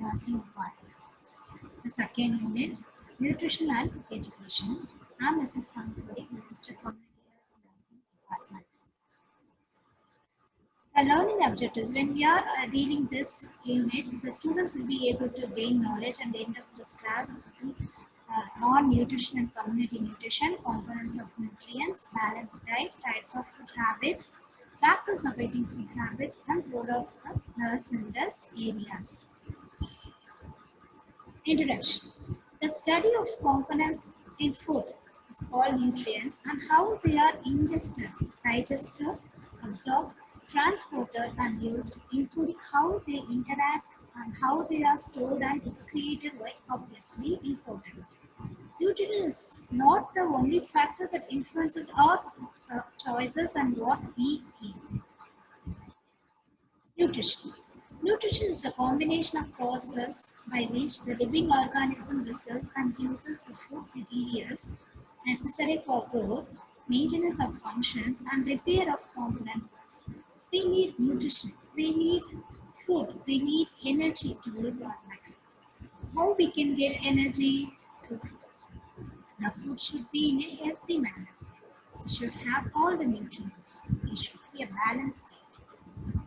nursing department. The second unit, nutrition and education. I'm Mrs. Sankari, Mr. Community Nursing Department. The learning objectives, when we are dealing this unit, the students will be able to gain knowledge and the end of this class will be non-nutrition and community nutrition, components of nutrients, balanced diet, types of food habits, factors affecting food habits, and role of the nurse in these areas. Introduction. The study of components in food is called nutrients and how they are ingested, digested, absorbed, transported and used, including how they interact and how they are stored and excreted, were obviously important. Nutrition is not the only factor that influences our choices and what we eat. Nutrition. Nutrition is a combination of process by which the living organism receives and uses the food materials necessary for growth, maintenance of functions, and repair of component parts. We need nutrition, we need food, we need energy to live our life. How we can get energy through food? The food should be in a healthy manner. It should have all the nutrients. It should be a balanced diet.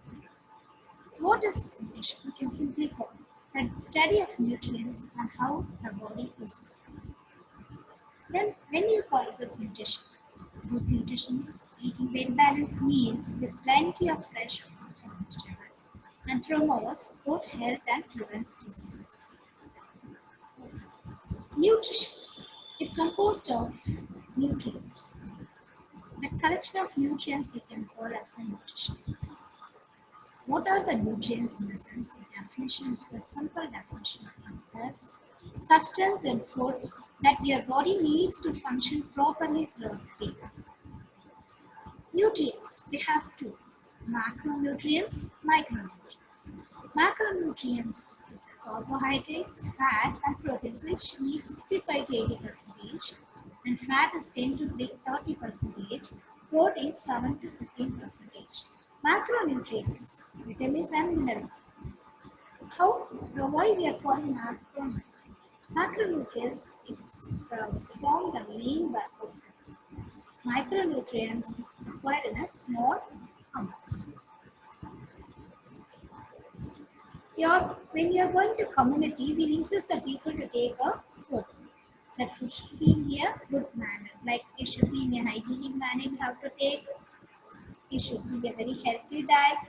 What is nutrition? We can simply call the study of nutrients and how the body uses them. Then, when you call good nutrition means eating well-balanced meals with plenty of fresh fruits and vegetables and promotes good health and prevents diseases. Nutrition. It composed of nutrients. The collection of nutrients we can call as a nutrition. What are the nutrients in the sense? The definition, the simple definition is substance in food that your body needs to function properly throughout the day. Nutrients, we have two, macronutrients, micronutrients. Macronutrients, it's carbohydrates, fats and proteins which need 65 to 80%, and fat is 10 to 30%, protein 7 to 15%. Macronutrients, vitamins and minerals. Why we are calling macronutrients? Macronutrients is from the main bulk of food. Micronutrients is required in a small amounts. When you are going to community, we insist the people to take a food. That food should be in a good manner. Like it should be in a hygienic manner. You have to take. It should be a very healthy diet.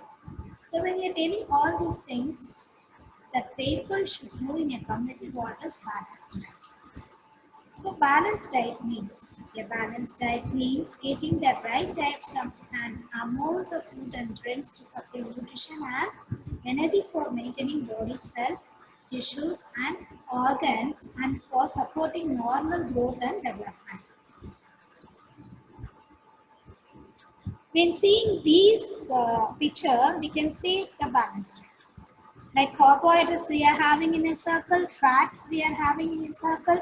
So when you are telling all these things, that people should know in a community what is balanced diet. So balanced diet means getting the right types of and amounts of food and drinks to supply nutrition and energy for maintaining body cells, tissues and organs and for supporting normal growth and development. When seeing these picture, we can say it's a balanced diet. Like carbohydrates we are having in a circle, fats we are having in a circle,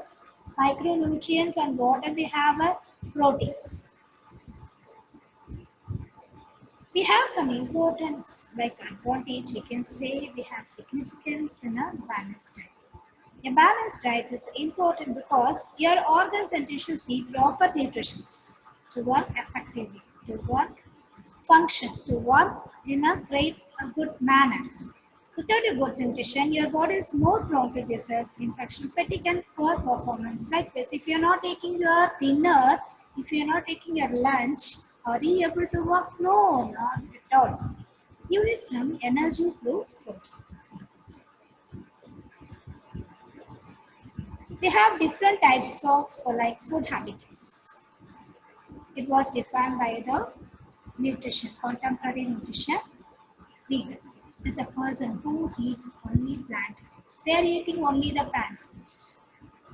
micronutrients and water we have proteins. We have some importance like advantage, we can say we have significance in a balanced diet. A balanced diet is important because your organs and tissues need proper nutrition to work effectively, to function, to work in a good manner. Without a good nutrition, your body is more prone to disease, infection, fatigue, and poor performance. Like this, if you are not taking your dinner, if you are not taking your lunch, are you able to work? No, not at all. You need some energy through food. We have different types of food habits. It was defined by the nutrition, contemporary nutrition, vegan. Is a person who eats only plant foods. They are eating only the plant foods.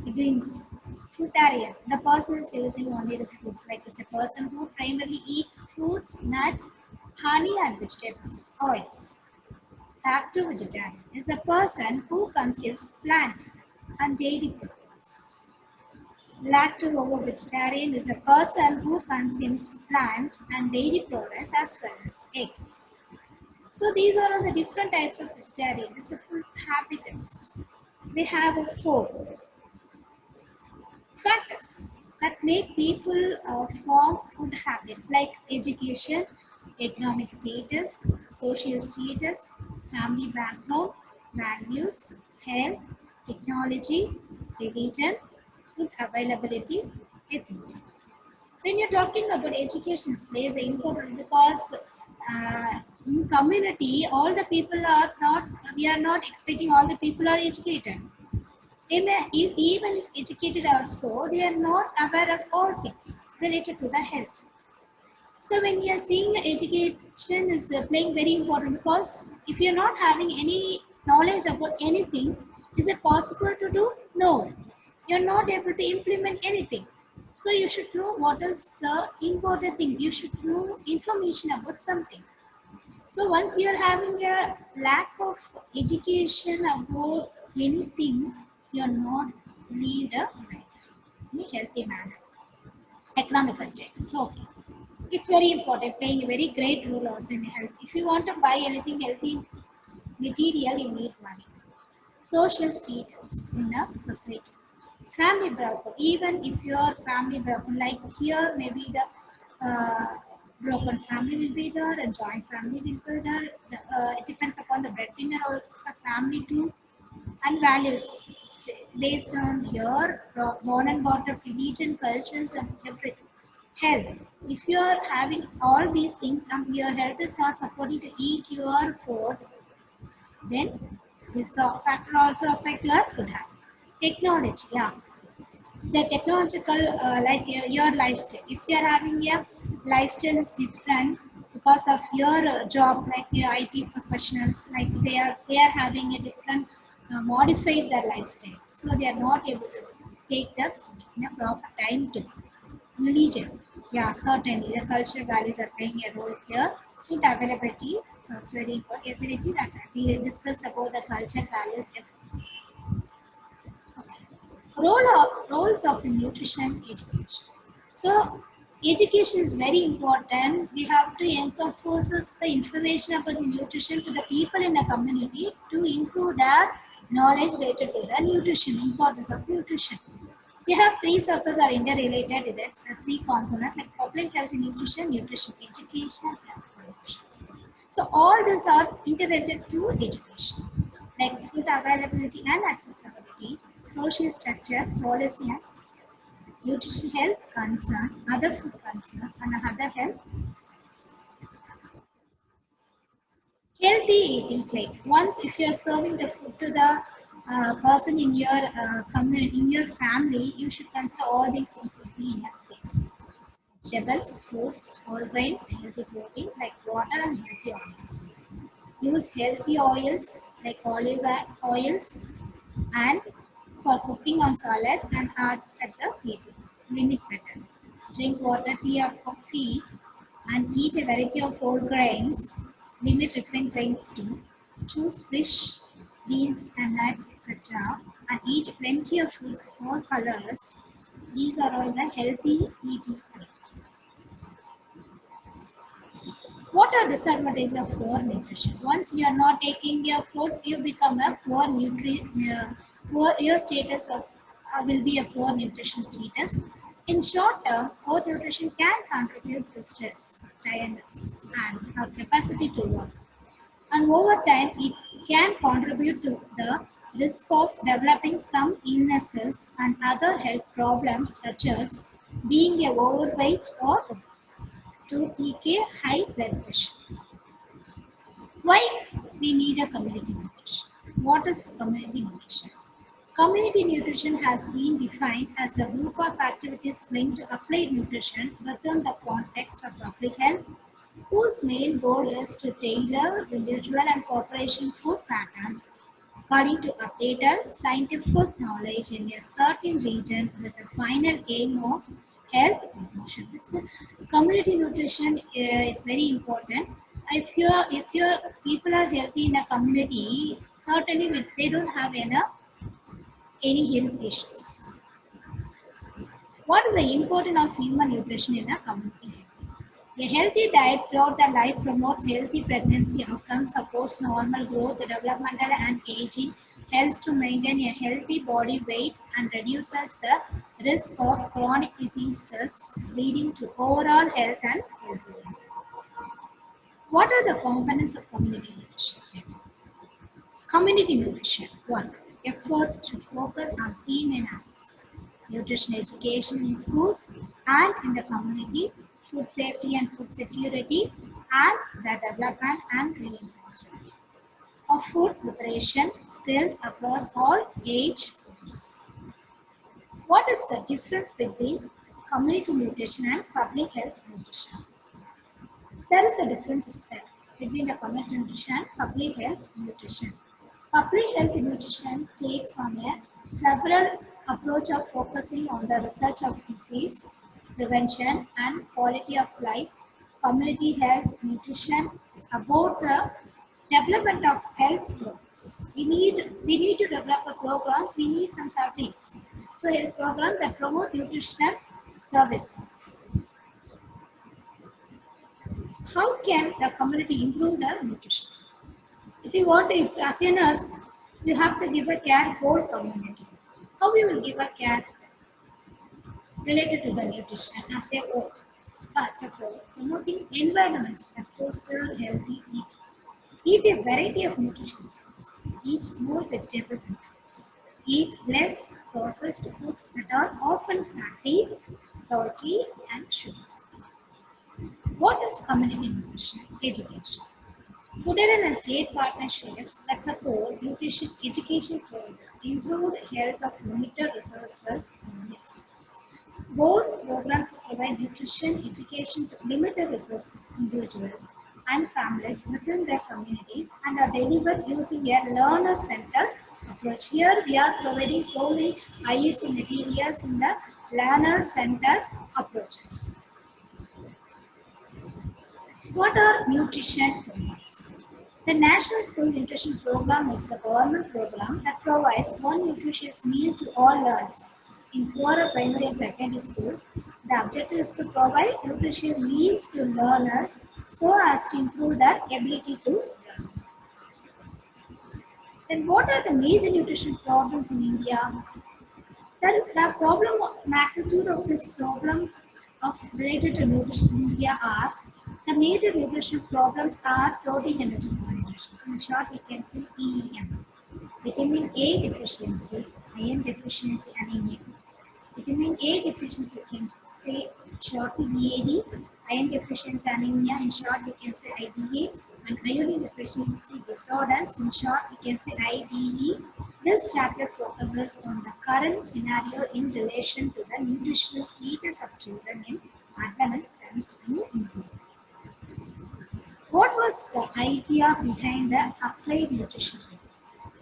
The greens. Fruitarian. The person is using only the fruits. Like is a person who primarily eats fruits, nuts, honey and vegetables, oils. Back to vegetarian. Is a person who consumes plant and dairy products. Lacto-vegetarian is a person who consumes plant and dairy products as well as eggs. So these are all the different types of vegetarian. It's a food habitus. We have four factors that make people form food habits like education, economic status, social status, family background, values, health, technology, religion, food availability, ethnicity. When you're talking about education plays an important because in community all the people are not, we are not expecting all the people are educated. They may, even if educated also, they are not aware of all things related to the health. So when you are seeing education is playing very important because if you are not having any knowledge about anything, is it possible to do? No. You are not able to implement anything. So you should know what is the important thing. You should know information about something. So once you are having a lack of education about anything, you are not lead a life in a healthy manner. Economical status. Okay. It's very important, playing a very great role also in health. If you want to buy anything healthy material, you need money. Social status in a society. Family broken. Even if your family broken, like here, maybe the broken family will be there, a joint family will be there. It depends upon the breadwinner or the family too, and values based on your born and brought up religion, cultures, and everything. Health. If you are having all these things and your health is not supporting to eat your food, then this factor also affect your food habits. Technology, yeah. The technological, like your lifestyle. If you are having a lifestyle is different because of your job, like your IT professionals, like they are having a different modified their lifestyle, so they are not able to take the food in a proper time to religion. Yeah, certainly the cultural values are playing a role here. Food availability, so it's very important. Ability that we discussed about the cultural values. Roles of nutrition education. So education is very important. We have to encompass the information about the nutrition to the people in the community to improve their knowledge related to the nutrition, importance of nutrition. We have three circles are interrelated with this three components like public health, nutrition, nutrition education, and nutrition. So all these are interrelated to education, like food availability and accessibility, social structure, policy and system, nutrition health concern, other food concerns, and other health concerns. Healthy eating plate. Once if you are serving the food to the person in your community, in your family, you should consider all these things will be in a plate. Vegetables, fruits, whole grains, healthy protein like water and healthy oils. Use healthy oils like olive oils and for cooking on salad and add at the table. Limit better. Drink water, tea or coffee and eat a variety of whole grains. Limit refined grains too. Choose fish, beans and nuts etc. And eat plenty of fruits of all colors. These are all the healthy eating plate. What are disadvantages of poor nutrition? Once you are not taking your food, you become a poor poor your status of will be a poor nutrition status. In short term, poor nutrition can contribute to stress, tiredness, and our capacity to work. And over time, it can contribute to the risk of developing some illnesses and other health problems such as being overweight or obese, tooth decay, high blood pressure. Why we need a community nutrition? What is community nutrition? Community nutrition has been defined as a group of activities linked to applied nutrition within the context of public health, whose main goal is to tailor individual and corporation food patterns according to updated scientific knowledge in a certain region with the final aim of health promotion. It's community nutrition is very important. If your people are healthy in a community, certainly they don't have any health issues. What is the importance of human nutrition in a community health? A healthy diet throughout the life promotes healthy pregnancy outcomes, supports normal growth, developmental and aging, helps to maintain a healthy body weight, and reduces the risk of chronic diseases, leading to overall health and well-being. What are the components of community nutrition? Community nutrition. 1. Efforts should focus on three main aspects: nutrition education in schools and in the community, food safety and food security, and the development and reinforcement of food preparation skills across all age groups. What is the difference between community nutrition and public health nutrition? There is a difference there between the community nutrition and public health nutrition. Public health nutrition takes on a several approach of focusing on the research of disease, prevention and quality of life. Community health nutrition is about the development of health programs. We need to develop a programs, we need some service. So health programs that promote nutritional services. How can the community improve the nutrition? If you want to, as a nurse, you have to give a care whole community. How you will give a care related to the nutrition as a whole? First of all, promoting environments that foster healthy eating. Eat a variety of nutritious foods. Eat more vegetables and fruits. Eat less processed foods that are often fatty, salty, and sugar. What is community nutrition? Education. Federal and state partnerships that support nutrition education for the improved health of limited resources communities. Both programs provide nutrition education to limited resource individuals and families within their communities and are delivered using a learner-centered approach. Here we are providing so many IEC materials in the learner-centered approaches. What are nutrition programs? The National School Nutrition Program is a government program that provides one nutritious meal to all learners. In poorer primary and secondary schools, the objective is to provide nutritious meals to learners so as to improve their ability to learn. Then what are the major nutrition problems in India? The problem magnitude of this problem of related to nutrition in India are the major nutrition problems are protein energy malnutrition. In short, we can say PEM. Vitamin A deficiency, iron deficiency, anemia. Vitamin A deficiency, we can say short to VAD. Iron deficiency, anemia. In short, we can say IDA. And iodine deficiency disorders. In short, we can say IDD. This chapter focuses on the current scenario in relation to the nutritional status of children in Afghanistan in India. What was the idea behind the Applied Nutrition Programs?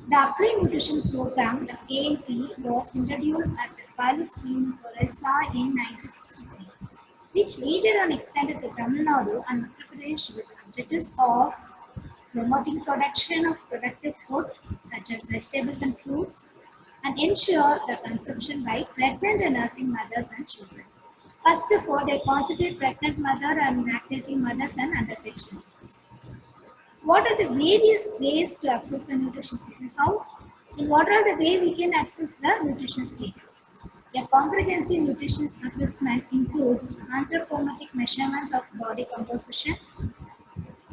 The Applied Nutrition Program, the ANP, was introduced as a pilot scheme for Orissa in 1963, which later on extended to Tamil Nadu and Uttar Pradesh with the objectives of promoting production of productive food such as vegetables and fruits, and ensure the consumption by pregnant and nursing mothers and children. First of all, they concentrate pregnant mother and lactating mothers and underfed children. What are the various ways to access the nutrition status? What are the ways we can access the nutrition status? A comprehensive nutrition assessment includes anthropometric measurements of body composition,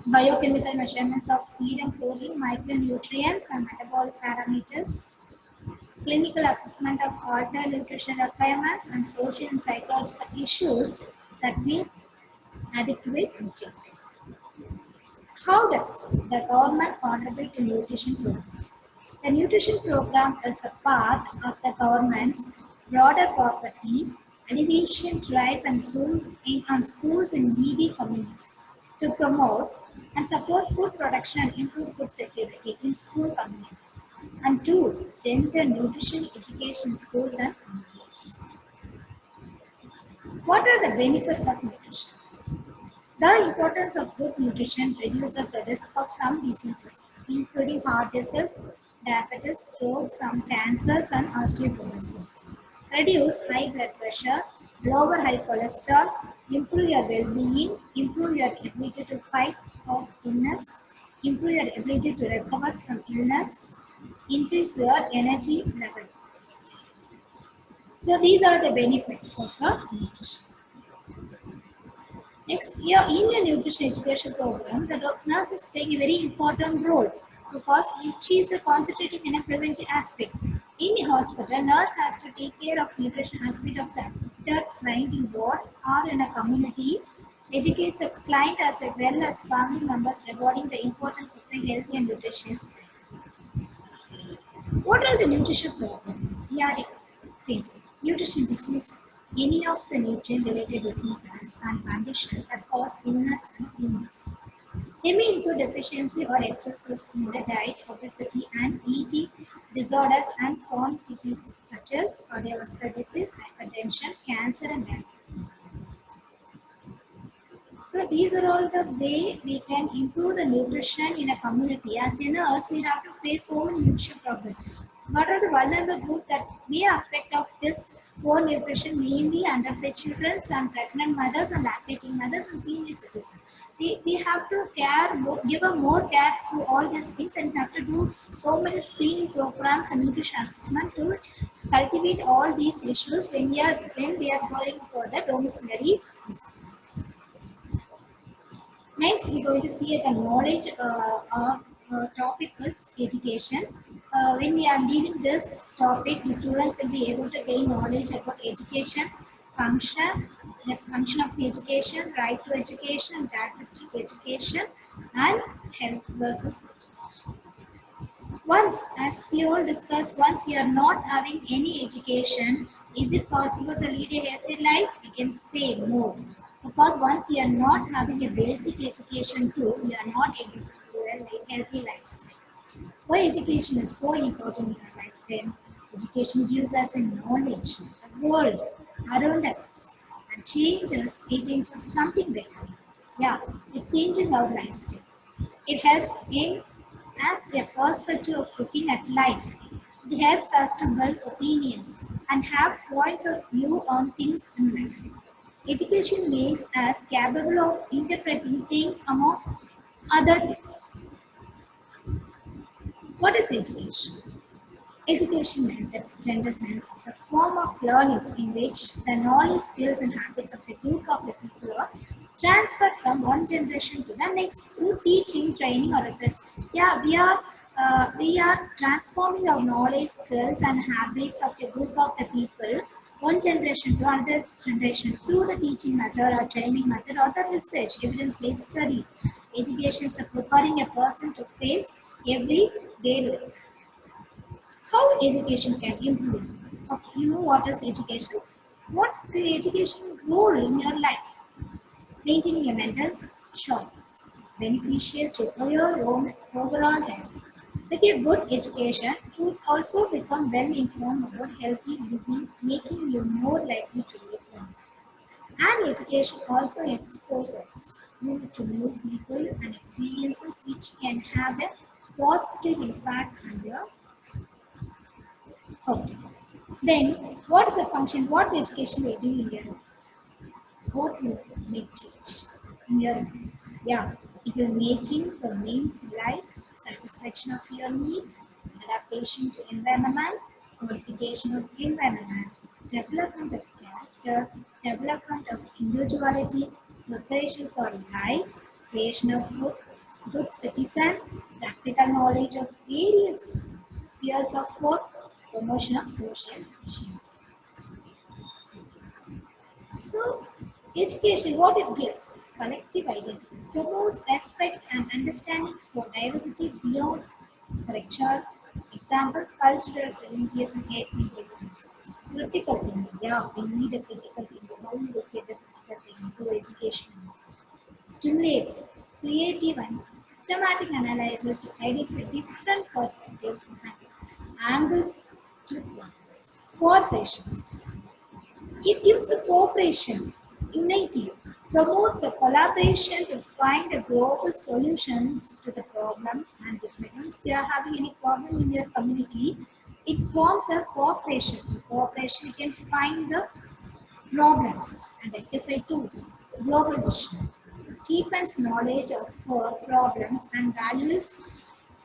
biochemical measurements of serum protein, micronutrients and metabolic parameters, clinical assessment of altered nutrition requirements, and social and psychological issues that need adequate nutrition. How does the government contribute to nutrition programs? The nutrition program is a part of the government's broader poverty alleviation drive and zooms in on schools and needy communities to promote and support food production and improve food security in school communities, and to strengthen nutrition education in schools and communities. What are the benefits of nutrition? The importance of good nutrition reduces the risk of some diseases, including heart disease, diabetes, stroke, some cancers, and osteoporosis. Reduce high blood pressure, lower high cholesterol, improve your well-being, improve your ability to fight off illness, improve your ability to recover from illness, increase your energy level. So these are the benefits of nutrition. Next, yeah, in a nutrition education program, the nurse is playing a very important role because she is concentrating in a preventive aspect. In a hospital, nurse has to take care of nutrition aspect of the client in ward or in a community, educates a client as well as family members regarding the importance of a healthy and nutritious diet. What are the nutrition problems we are facing? Nutrition disease, any of the nutrient-related diseases and conditions that cause illness in humans. They may include deficiency or excesses in the diet, obesity, and eating disorders and chronic disease such as cardiovascular disease, hypertension, cancer, and diabetes. So these are all the way we can improve the nutrition in a community. As a nurse, we have to face so many nutrition problems. What are the vulnerable groups that may affect of this poor nutrition, mainly underfed children and pregnant mothers and lactating mothers and senior citizens. We have to give a more care to all these things, and have to do so many screening programs and nutrition assessment to cultivate all these issues when we are going for the domiciliary visits. Next, we're going to see the knowledge topic is education. When we are dealing this topic, the students will be able to gain knowledge about education, function, this function of the education, right to education, characteristic education, and health versus education. Once, as we all discussed, once you are not having any education, is it possible to lead a healthy life? We can say no. Because once you are not having a basic education too, you are not able to live a healthy lifestyle. Why education is so important in our lifetime? Education gives us a knowledge, the world around us, and changes it into something better. Yeah, it's changing our lifestyle. It helps in as a perspective of looking at life. It helps us to build opinions and have points of view on things in life. Education makes us capable of interpreting things among other things. What is education? Education in its gender sense is a form of learning in which the knowledge, skills, and habits of a group of the people are transferred from one generation to the next through teaching, training, or research. Yeah, we are transforming our knowledge, skills, and habits of a group of the people one generation to another generation through the teaching method or training method or the research, evidence-based study. Education is preparing a person to face everyday life. How education can improve? Okay, you know what is education? What the education role in your life? Maintaining a mental sharpness is beneficial to your own overall health. With a good education, you will also become well informed about healthy living, making you more likely to live longer. And education also exposes you to new people and experiences which can have a positive impact on your. Okay. Then, what is the function? What the education will do in your life? What will make change in your life? Yeah, it will making the main civilized satisfaction of your needs, adaptation to environment, modification of environment, development of character, development of individuality, preparation for life, creation of good citizen, practical knowledge of various spheres of work, promotion of social efficiency. So, education, what it gives? Collective identity, promotes respect and understanding for diversity beyond, for example, cultural, religious, and ethnic differences. Critical thinking, yeah, we need a critical thinking. How we look at the critical thinking through education. Stimulates creative and systematic analysis to identify different perspectives and angles to problems. Cooperations. It gives a cooperation, unity, promotes a collaboration to find a global solutions to the problems and difference. If you are having any problem in your community, it forms a cooperation. In cooperation, you can find the problems and rectify too. Global vision deepens knowledge of problems and values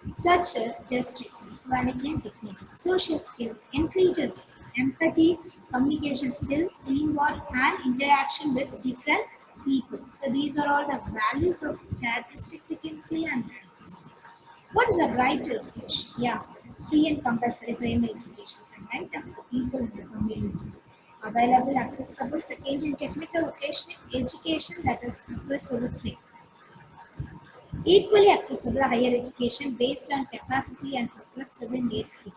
such as justice, equality, and dignity. Social skills increases empathy, communication skills, teamwork, and interaction with different people. So these are all the values of characteristics you can see and values. What is the right to education? Yeah, free and compulsory primary education is a right of the people in the community. Available, accessible, secondary and technical vocational education that is compulsory free. Equally accessible higher education based on capacity and progressively made free.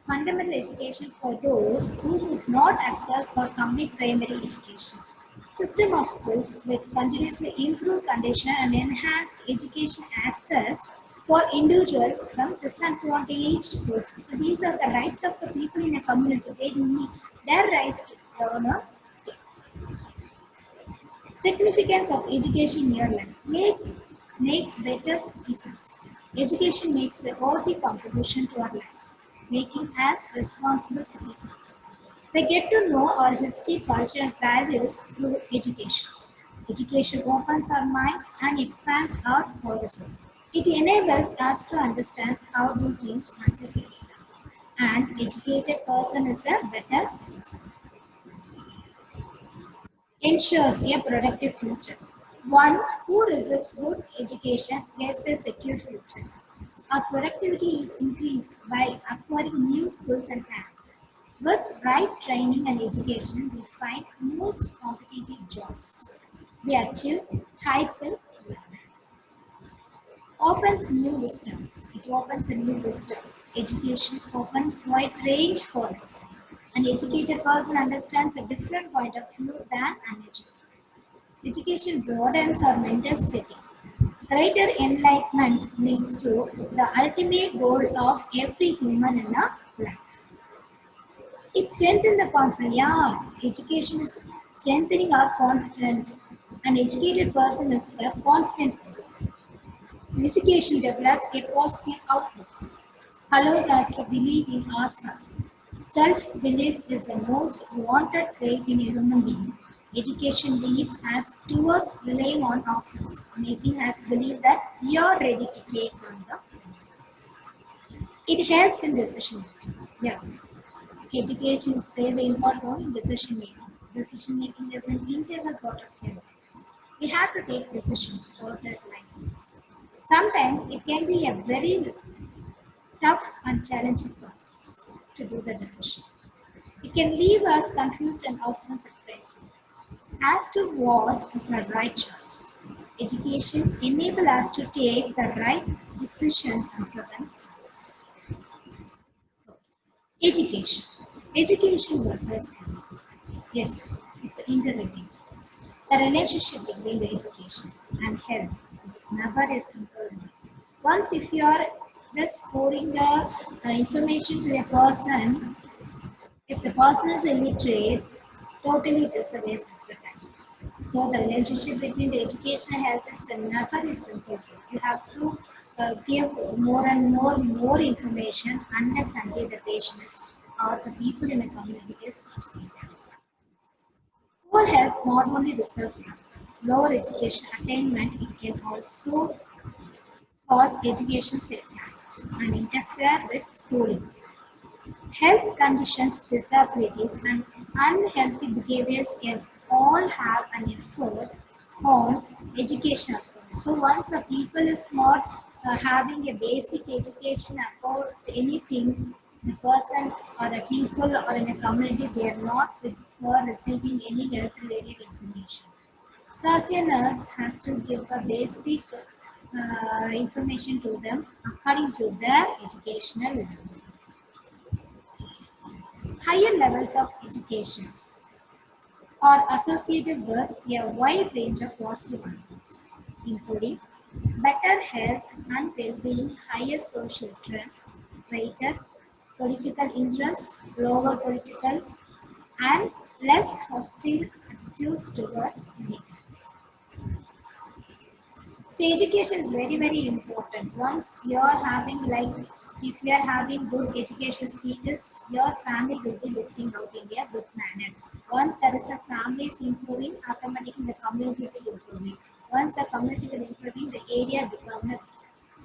Fundamental education for those who would not access or complete primary education. System of schools with continuously improved condition and enhanced education access for individuals from disadvantaged groups. So these are the rights of the people in a community. They need their rights to learn things. Significance of education in your life makes better citizens. Education makes a worthy contribution to our lives, making us responsible citizens. We get to know our history, culture, and values through education. Education opens our mind and expands our horizon. It enables us to understand our duties as a citizen. An educated person is a better citizen. Ensures a productive future. One who receives good education gets a secure future. Our productivity is increased by acquiring new skills and talents. With right training and education, we find most competitive jobs. We achieve heights in life. Opens new vistas. It opens a new vistas. Education opens wide range for us. An educated person understands a different point of view than uneducated. Education broadens our mental setting. Greater enlightenment leads to the ultimate goal of every human in a life. It strengthens the confidence. Yeah, education is strengthening our confidence. An educated person is a confident person. Education develops a positive outlook, allows us to believe in ourselves. Self-belief is the most wanted trait in a human being. Education leads us towards relying on ourselves, making us believe that we are ready to take on the. It helps in decision making. Yes. Education plays an important role in decision making. Decision making is an integral part of your life. We have to take decisions throughout our life. Sometimes it can be a very tough and challenging process to do the decision. It can leave us confused and often surprised as to what is the right choice. Education enables us to take the right decisions and prevent sources. Education. Education versus health. Yes, it's interrelated. The relationship between the education and health is never a simple one. Once if you are just pouring the information to a person, if the person is illiterate, totally it is a waste of the time. So the relationship between the education and health is never a simple thing. You have to give more and more information unless until the patient is or the people in the community is educated. Poor health not only result from lower education attainment, it can also cause education setbacks and interfere with schooling. Health conditions, disabilities, and unhealthy behaviors can all have an effect on education outcomes. So once a people is not having a basic education about anything, the person or the people or in a community, they are not fit for receiving any health related information. So as a nurse has to give a basic information to them according to their educational level. Higher levels of educations are associated with a wide range of positive outcomes, including better health and well-being, higher social trust, greater political interest, lower political and less hostile attitudes towards immigrants. So education is very important. Once you are having like If you are having good education status, your family will be lifting out in a good manner. Once there is a family is improving, automatically the community will improving. Once the community will improving, the area become.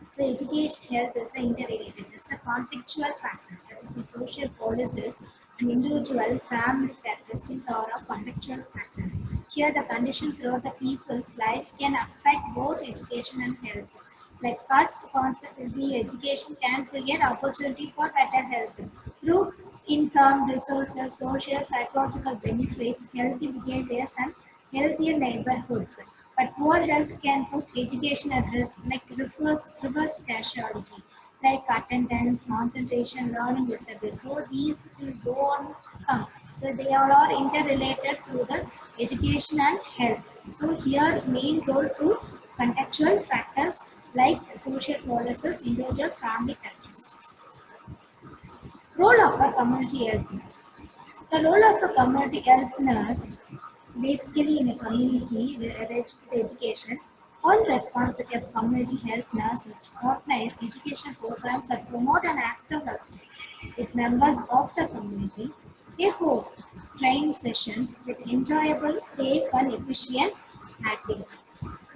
So education health is interrelated. It's a contextual factor. That is the social policies and individual family characteristics are of contextual factors. Here the condition throughout the people's lives can affect both education and health. Like first concept will be education can create opportunity for better health through income, resources, social, psychological benefits, healthy behaviors, and healthier neighborhoods. But poor health can put education at risk, like reverse causality, like attendance, concentration, learning disability. So these will go on come. So they are all interrelated through the education and health. So here main role to contextual factors like social policies, individual family characteristics. Role of a community health nurse. The role of a community health nurse, basically in a community related to education, one responsibility of community health nurse is to organize education programs that promote an active lifestyle with members of the community. They host training sessions with enjoyable, safe, and efficient activities.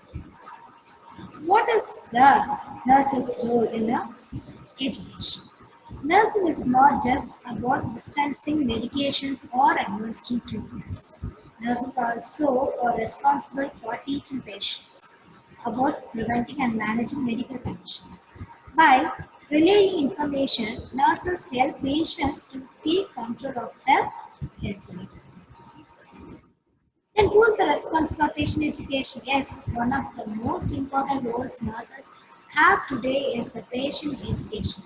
What is the nurse's role in the education? Nursing is not just about dispensing medications or administering treatments. Nurses also are responsible for teaching patients about preventing and managing medical conditions. By relaying information, nurses help patients to take control of their health. Then who's the responsible for patient education? Yes, one of the most important roles nurses have today is the patient education.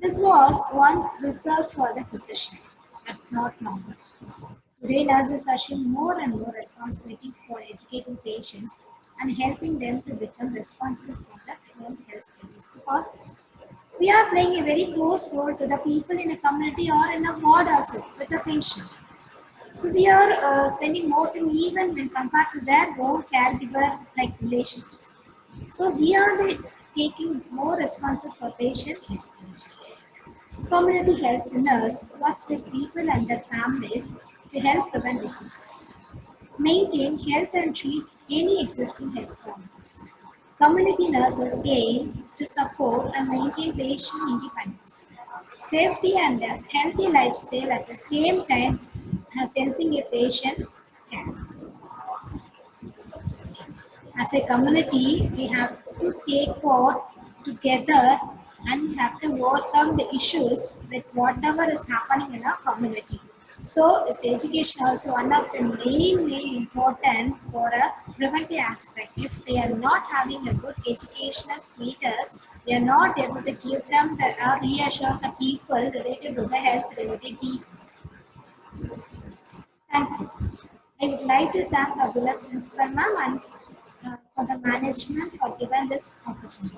This was once reserved for the physician, but not longer. Today, nurses assume more and more responsibility for educating patients and helping them to become responsible for their own health status because we are playing a very close role to the people in a community or in a ward also with the patient. So we are spending more time even when compared to their own caregiver like relations. So we are taking more responsible for patient education. Community health nurse work with people and their families to help prevent disease, maintain health and treat any existing health problems. Community nurses aim to support and maintain patient independence, safety and a healthy lifestyle at the same time as helping a patient care. As a community, we have to take part together and we have to overcome the issues with whatever is happening in our community. So, is education also one of the main important for a preventive aspect? If they are not having a good educational status, we are not able to give them the reassure the people related to the health related issues. Thank you. I would like to thank our beloved principal ma'am and for the management for giving this opportunity.